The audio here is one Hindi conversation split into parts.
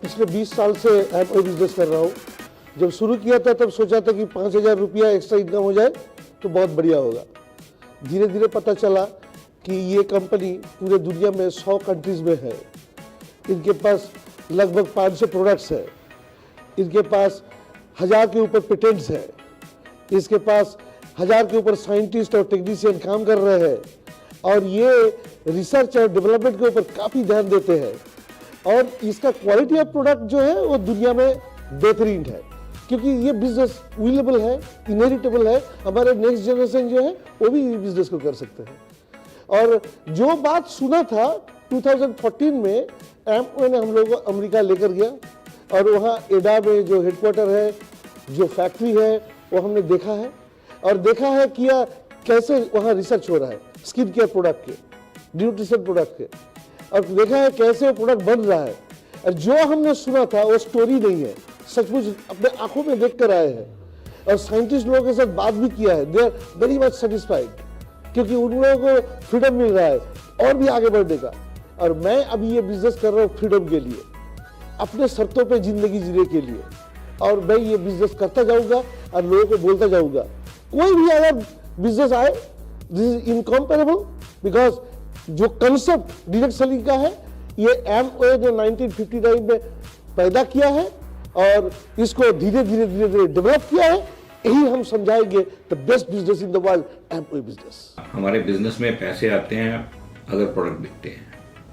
पिछले 20 साल से एमवे बिजनेस कर रहा हूँ। जब शुरू किया था तब सोचा था कि 5,000 रुपया एक्स्ट्रा इनकम हो जाए तो बहुत बढ़िया होगा। धीरे धीरे पता चला कि ये कंपनी पूरे दुनिया में 100 कंट्रीज में है। इनके पास लगभग 500 प्रोडक्ट्स है। इनके पास 1000 के ऊपर पेटेंट्स है। इसके पास 1000 के ऊपर साइंटिस्ट और टेक्नीशियन काम कर रहे हैं और ये रिसर्च और डेवलपमेंट के ऊपर काफ़ी ध्यान देते हैं। और इसका क्वालिटी ऑफ प्रोडक्ट जो है वो दुनिया में बेहतरीन है, क्योंकि ये बिजनेस विलेबल है, इनहेरिटेबल है। हमारे नेक्स्ट जनरेशन जो है वो भी बिजनेस को कर सकते हैं। और जो बात सुना था 2014 में एमवे ने हम लोगों को अमेरिका लेकर गया और वहाँ एडा में जो हेडक्वार्टर है, जो फैक्ट्री है, वो हमने देखा है और देखा है किया कैसे वहाँ रिसर्च हो रहा है स्किन केयर प्रोडक्ट के, न्यूट्रिशन प्रोडक्ट के, और देखा है कैसे वो प्रोडक्ट बन रहा है। और जो हमने सुना था वो स्टोरी नहीं है, सचमुच अपने आंखों में देख कर आए हैं। और साइंटिस्ट लोगों के साथ बात भी किया है, they are very much satisfied, क्योंकि उन लोगों को फ्रीडम मिल रहा है और भी आगे बढ़ने का। और मैं अभी ये बिजनेस कर रहा हूँ फ्रीडम के लिए, अपने शर्तों पे जिंदगी जीने के लिए, और मैं ये बिजनेस करता जाऊंगा और लोगों को बोलता जाऊंगा। कोई भी अगर बिजनेस आए, दिस इज इनकम्पेरेबल, बिकॉज जो कंसेप्ट डायरेक्ट सेलिंग का है ये एमवे ने 1959 में पैदा किया है और इसको धीरे धीरे डेवलप किया है। यही हम समझाएंगे the best business in the world, Amway business. हमारे बिजनेस में पैसे आते हैं अगर प्रोडक्ट बिकते हैं,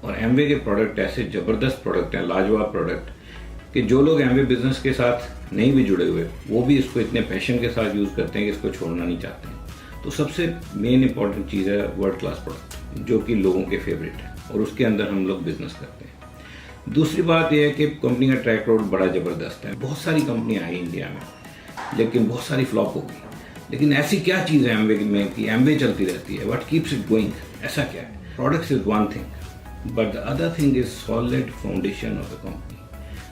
और एमवे के प्रोडक्ट ऐसे जबरदस्त प्रोडक्ट हैं, लाजवाब प्रोडक्ट, कि जो लोग एमवे बिजनेस के साथ नहीं भी जुड़े हुए वो भी इसको इतने पैशन के साथ यूज करते हैं कि इसको छोड़ना नहीं चाहते हैं। तो सबसे मेन इंपॉर्टेंट चीज़ है वर्ल्ड क्लास प्रोडक्ट, जो कि लोगों के फेवरेट है, और उसके अंदर हम लोग बिजनेस करते हैं। दूसरी बात यह है कि कंपनी का ट्रैक रिकॉर्ड बड़ा ज़बरदस्त है। बहुत सारी कंपनियां आई इंडिया में, लेकिन बहुत सारी फ्लॉप हो गई। लेकिन ऐसी क्या चीज़ है एमवे में कि एमवे चलती रहती है? What keeps it going? ऐसा क्या है? Products is one thing, but the other thing is solid foundation of the company.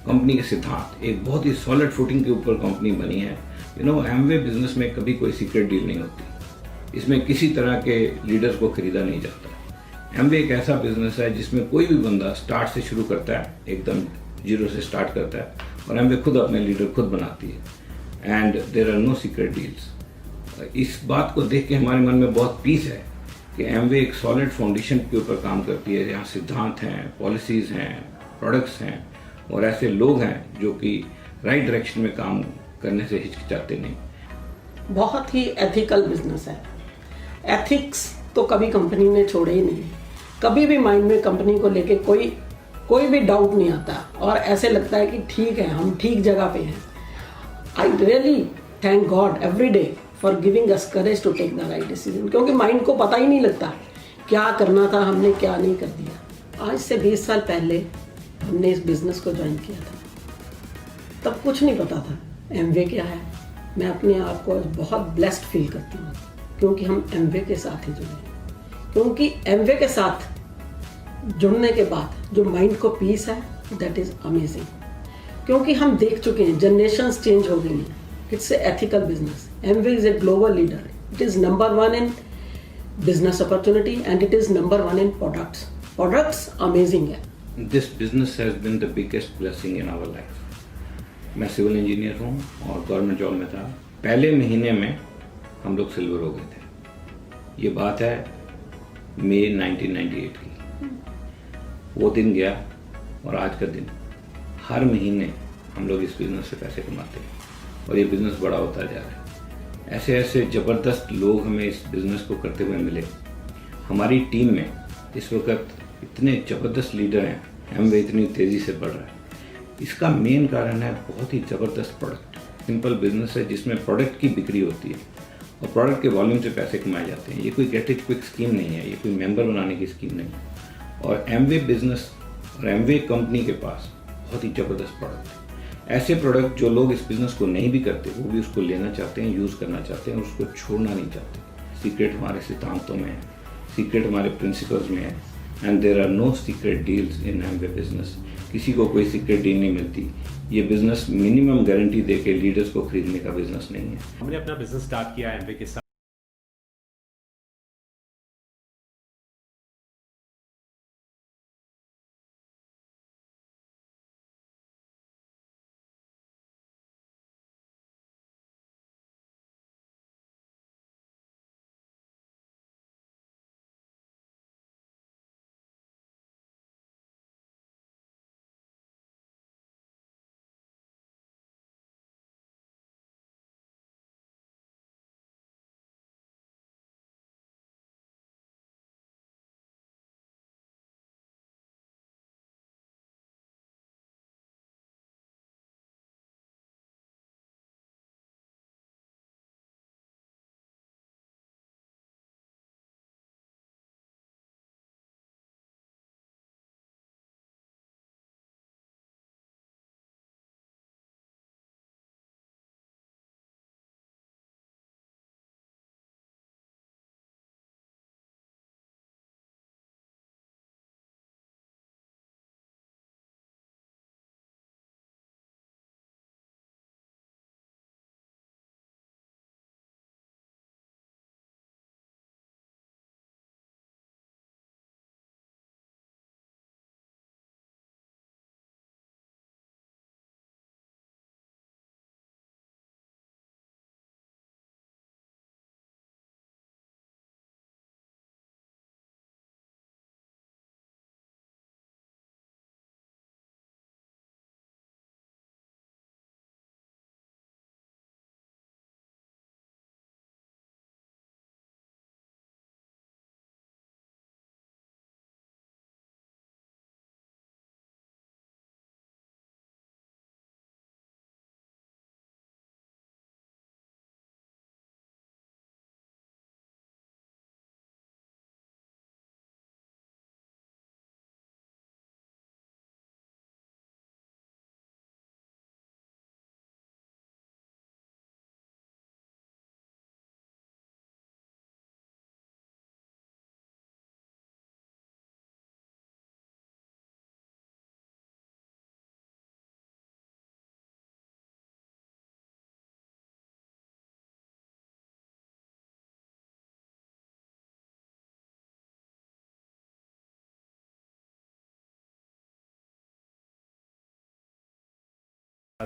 Company के सिद्धांत, एक बहुत ही सॉलिड फुटिंग के ऊपर कंपनी बनी है। एमवे बिजनेस में कभी कोई सीक्रेट डील नहीं होती, इसमें किसी तरह के लीडर्स को खरीदा नहीं जाता। एमवे एक ऐसा बिजनेस है जिसमें कोई भी बंदा स्टार्ट से शुरू करता है, एकदम जीरो से स्टार्ट करता है, और एमवे खुद अपने लीडर खुद बनाती है। And there are no secret deals. इस बात को देख के हमारे मन में बहुत पीस है कि एमवे एक सॉलिड फाउंडेशन के ऊपर काम करती है, जहाँ सिद्धांत हैं, पॉलिसीज हैं, प्रोडक्ट्स हैं, और ऐसे लोग हैं जो कि राइट डायरेक्शन में काम करने से हिचकिचाते नहीं। बहुत ही एथिकल बिजनेस है। एथिक्स तो कभी कंपनी ने छोड़े ही नहीं। कभी भी माइंड में कंपनी को लेके कोई भी डाउट नहीं आता और ऐसे लगता है कि ठीक है, हम ठीक जगह पे हैं। I really thank God every day for giving us courage to take the right decision, क्योंकि माइंड को पता ही नहीं लगता क्या करना था, हमने क्या नहीं कर दिया। आज से 20 साल पहले हमने इस बिजनेस को ज्वाइन किया था, तब कुछ नहीं पता था एमवे क्या है। मैं अपने आप को बहुत ब्लेस्ड फील करती हूँ, क्योंकि हम एमवे के साथ ही जुड़े हैं। क्योंकि एमवे के साथ जुड़ने के बाद जो माइंड को पीस है, दैट इज अमेजिंग। क्योंकि हम देख चुके हैं, जनरेशंस चेंज हो गई हैं। It's a ethical business. Amway is a global leader. It is number 1 in business opportunity and it is number 1 in products. Products amazing है। This business has been the biggest blessing in our life. मैं सिविल इंजीनियर हूँ और गवर्नमेंट जॉब में था। पहले महीने में हम लोग सिल्वर हो गए थे। ये बात है मई 1998 की। वो दिन गया और आज का दिन, हर महीने हम लोग इस बिज़नेस से पैसे कमाते हैं और ये बिज़नेस बड़ा होता जा रहा है। ऐसे ऐसे ज़बरदस्त लोग हमें इस बिज़नेस को करते हुए मिले। हमारी टीम में इस वक्त इतने ज़बरदस्त लीडर हैं, एमवे इतनी तेज़ी से बढ़ रहा है। इसका मेन कारण है बहुत ही ज़बरदस्त प्रोडक्ट। सिंपल बिजनेस है जिसमें प्रोडक्ट की बिक्री होती है और प्रोडक्ट के वॉल्यूम से पैसे कमाए जाते हैं। ये कोई गेट इट क्विक स्कीम नहीं है, ये कोई मेंबर बनाने की स्कीम नहीं है। और एमवे बिजनेस और एमवे कंपनी के पास बहुत ही ज़बरदस्त प्रोडक्ट है। ऐसे प्रोडक्ट जो लोग इस बिज़नेस को नहीं भी करते वो भी उसको लेना चाहते हैं, यूज़ करना चाहते हैं और उसको छोड़ना नहीं चाहते। सीक्रेट हमारे सिद्धांतों में है, सीक्रेट हमारे प्रिंसिपल्स में है, and there are no secret deals in Amway business. किसी को कोई सीक्रेट डील नहीं मिलती। ये बिजनेस मिनिमम गारंटी दे के लीडर्स को खरीदने का बिजनेस नहीं है। हमने अपना बिजनेस स्टार्ट किया एमवे के साथ।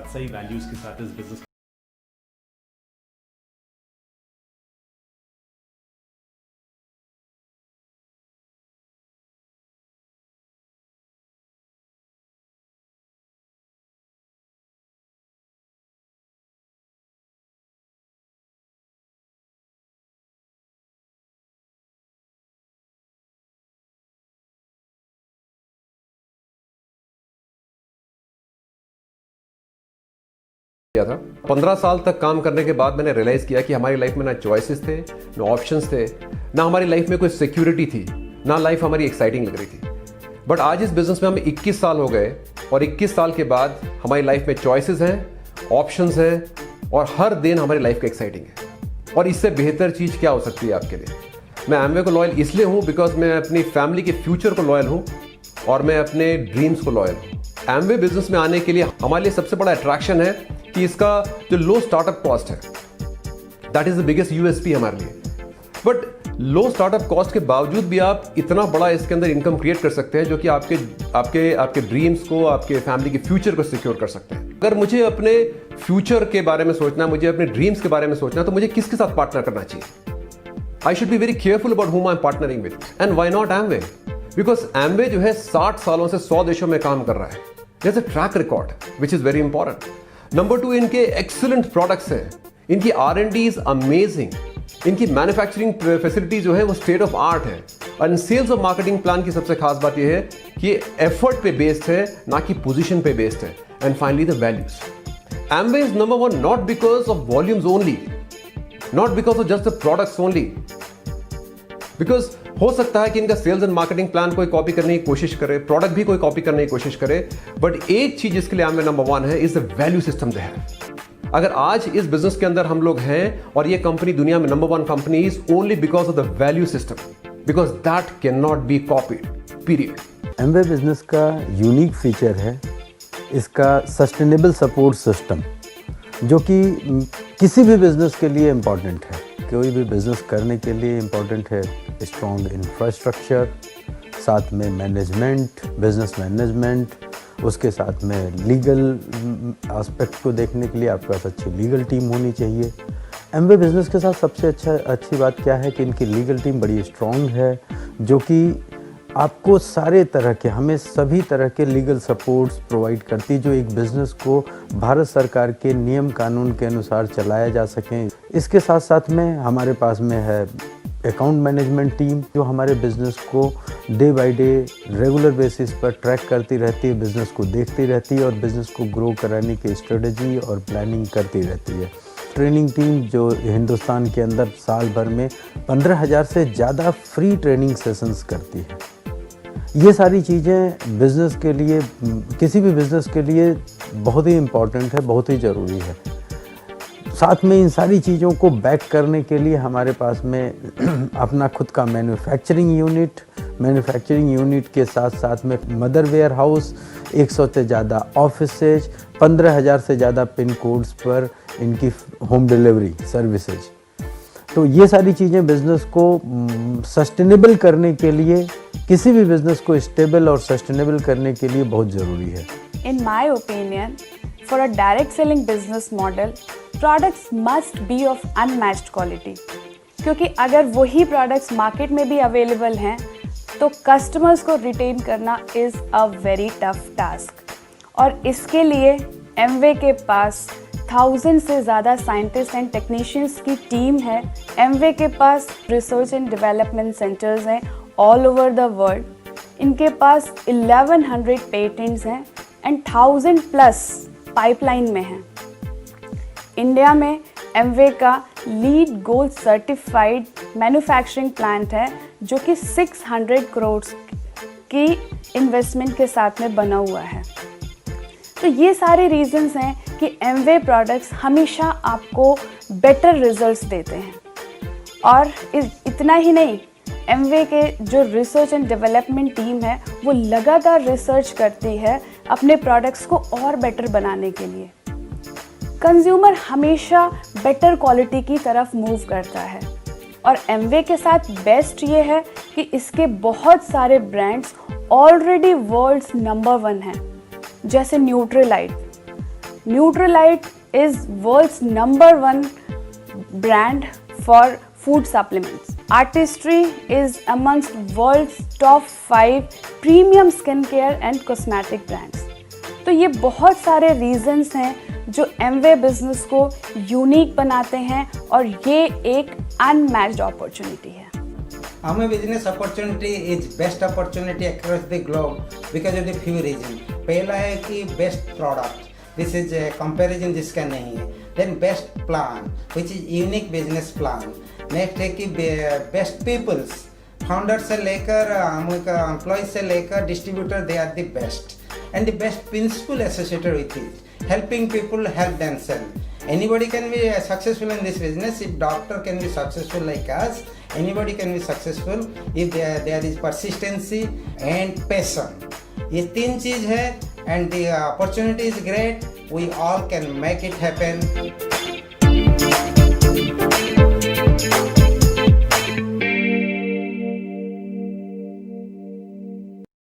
सही वैल्यूज के साथ इस बिजनेस किया था। 15 साल तक काम करने के बाद मैंने रियलाइज किया कि हमारी लाइफ में ना चॉइसेस थे, ना ऑप्शंस थे, ना हमारी लाइफ में कोई सिक्योरिटी थी, ना लाइफ हमारी एक्साइटिंग लग रही थी। बट आज इस बिजनेस में हमें 21 साल हो गए और 21 साल के बाद हमारी लाइफ में चॉइसेस हैं, ऑप्शंस हैं और हर दिन हमारी लाइफ का एक्साइटिंग है। और इससे बेहतर चीज़ क्या हो सकती है आपके लिए? मैं एमवे को लॉयल इसलिए हूँ बिकॉज मैं अपनी फैमिली के फ्यूचर को लॉयल हूँ और मैं अपने ड्रीम्स को लॉयल हूँ। एमवे बिजनेस में आने के लिए हमारे लिए सबसे बड़ा अट्रैक्शन है कि इसका जो लो स्टार्टअप कॉस्ट है, that is the biggest USP हमारे लिए। बट लो स्टार्टअप कॉस्ट के बावजूद भी आप इतना बड़ा इसके अंदर इनकम क्रिएट कर सकते हैं जो कि आपके आपके आपके ड्रीम्स को, आपके फैमिली के फ्यूचर को सिक्योर कर सकते हैं। अगर मुझे अपने फ्यूचर के बारे में सोचना, मुझे अपने ड्रीम्स के बारे में सोचना, तो मुझे किसके साथ पार्टनर करना चाहिए? I should be very careful about whom I am partnering with and why not Amway? Because Amway जो है 60 सालों से 100 देशों में काम कर रहा है। There's a track record, which is very important. Number 2, इनके excellent products हैं, इनकी R&D is amazing, इनकी मैन्युफैक्चरिंग फैसिलिटी जो है वो स्टेट ऑफ आर्ट है। और सेल्स और मार्केटिंग प्लान की सबसे खास बात यह है कि एफर्ट पे बेस्ड है, ना कि पोजीशन पे बेस्ड है। And finally the values. Amway is number 1 not because of volumes only, not because of just the products only. Because हो सकता है कि इनका सेल्स एंड मार्केटिंग प्लान कोई कॉपी करने की कोशिश करे, प्रोडक्ट भी कोई कॉपी करने की कोशिश करे, बट एक चीज इसके लिए एमवे नंबर 1 है, is the value system they have. अगर आज इस बिजनेस के अंदर हम लोग हैं और ये कंपनी दुनिया में number 1 company is only because of the value system, because that can not be copied, period. Amway business का यूनिक फीचर है इसका सस्टेनेबल सपोर्ट सिस्टम, जो कि किसी भी बिजनेस के लिए इम्पॉर्टेंट है। कोई भी बिजनेस करने के लिए इम्पॉर्टेंट है स्ट्रॉन्ग इंफ्रास्ट्रक्चर, साथ में मैनेजमेंट, बिजनेस मैनेजमेंट, उसके साथ में लीगल एस्पेक्ट को देखने के लिए आपके पास अच्छी लीगल टीम होनी चाहिए। एमवे बिजनेस के साथ सबसे अच्छी बात क्या है कि इनकी लीगल टीम बड़ी स्ट्रॉन्ग है, जो कि आपको सारे तरह के, हमें सभी तरह के लीगल सपोर्ट्स प्रोवाइड करती, जो एक बिज़नेस को भारत सरकार के नियम कानून के अनुसार चलाया जा सकें। इसके साथ साथ में हमारे पास में है अकाउंट मैनेजमेंट टीम, जो हमारे बिज़नेस को day by day regular basis पर ट्रैक करती रहती है, बिज़नेस को देखती रहती है और बिज़नेस को ग्रो कराने की स्ट्रेटजी और प्लानिंग करती रहती है। ट्रेनिंग टीम जो हिंदुस्तान के अंदर साल भर में 15,000 से ज़्यादा फ्री ट्रेनिंग सेशंस करती है। ये सारी चीज़ें बिज़नेस के लिए, किसी भी बिज़नेस के लिए बहुत ही इम्पॉर्टेंट है, बहुत ही ज़रूरी है। साथ में इन सारी चीज़ों को बैक करने के लिए हमारे पास में अपना खुद का मैन्युफैक्चरिंग यूनिट के साथ साथ में मदर वेयर हाउस, 100 से ज़्यादा ऑफिसेज, 15,000 से ज़्यादा पिन कोड्स पर इनकी होम डिलीवरी सर्विसेज। तो ये सारी चीज़ें बिज़नेस को सस्टेनेबल करने के लिए, किसी भी बिज़नेस को स्टेबल और सस्टेनेबल करने के लिए बहुत ज़रूरी है। In my opinion, for a direct selling business model, products must be of unmatched quality. क्योंकि अगर वही products मार्केट में भी अवेलेबल हैं तो कस्टमर्स को रिटेन करना is a very tough task. और इसके लिए एमवे के पास 1000 से ज़्यादा साइंटिस्ट एंड टेक्नीशियंस की टीम है। एमवे के पास रिसर्च एंड डेवलपमेंट सेंटर्स हैं ऑल ओवर द वर्ल्ड। इनके पास 1100 पेटेंट्स हैं एंड 1000+ पाइपलाइन में हैं। इंडिया में एमवे का lead gold certified manufacturing plant है, जो कि 600 करोड़ की इन्वेस्टमेंट के साथ में बना हुआ है। तो ये सारे रीजंस हैं कि एमवे प्रोडक्ट्स हमेशा आपको बेटर रिजल्ट्स देते हैं। और इतना ही नहीं, एमवे के जो रिसर्च एंड डेवलपमेंट टीम है वो लगातार रिसर्च करती है अपने प्रोडक्ट्स को और बेटर बनाने के लिए। कंज्यूमर हमेशा बेटर क्वालिटी की तरफ मूव करता है और एमवे के साथ बेस्ट ये है कि इसके बहुत सारे ब्रांड्स ऑलरेडी वर्ल्ड्स नंबर 1 हैं, जैसे Nutrilite, Nutralite is world's #1 brand for food supplements. Artistry is amongst world's top 5 premium skincare and cosmetic brands. तो ये बहुत सारे रीजंस हैं जो एमवे बिजनेस को यूनिक बनाते हैं और ये एक अनमैच्ड अपॉर्चुनिटी है। Amway business opportunity is best opportunity across the globe because of the few reasons. पहला है कि best product, this is a comparison जिसका नहीं है. Then best plan, which is unique business plan. Next है कि best peoples, founder से लेकर Amway का employees से लेकर distributor, they are the best. And the best principle associated with it, helping people help themselves. Anybody can be successful in this business. If doctor can be successful like us, anybody can be successful if there is persistency and passion. ये तीन चीज है and the opportunity is great. We all can make it happen.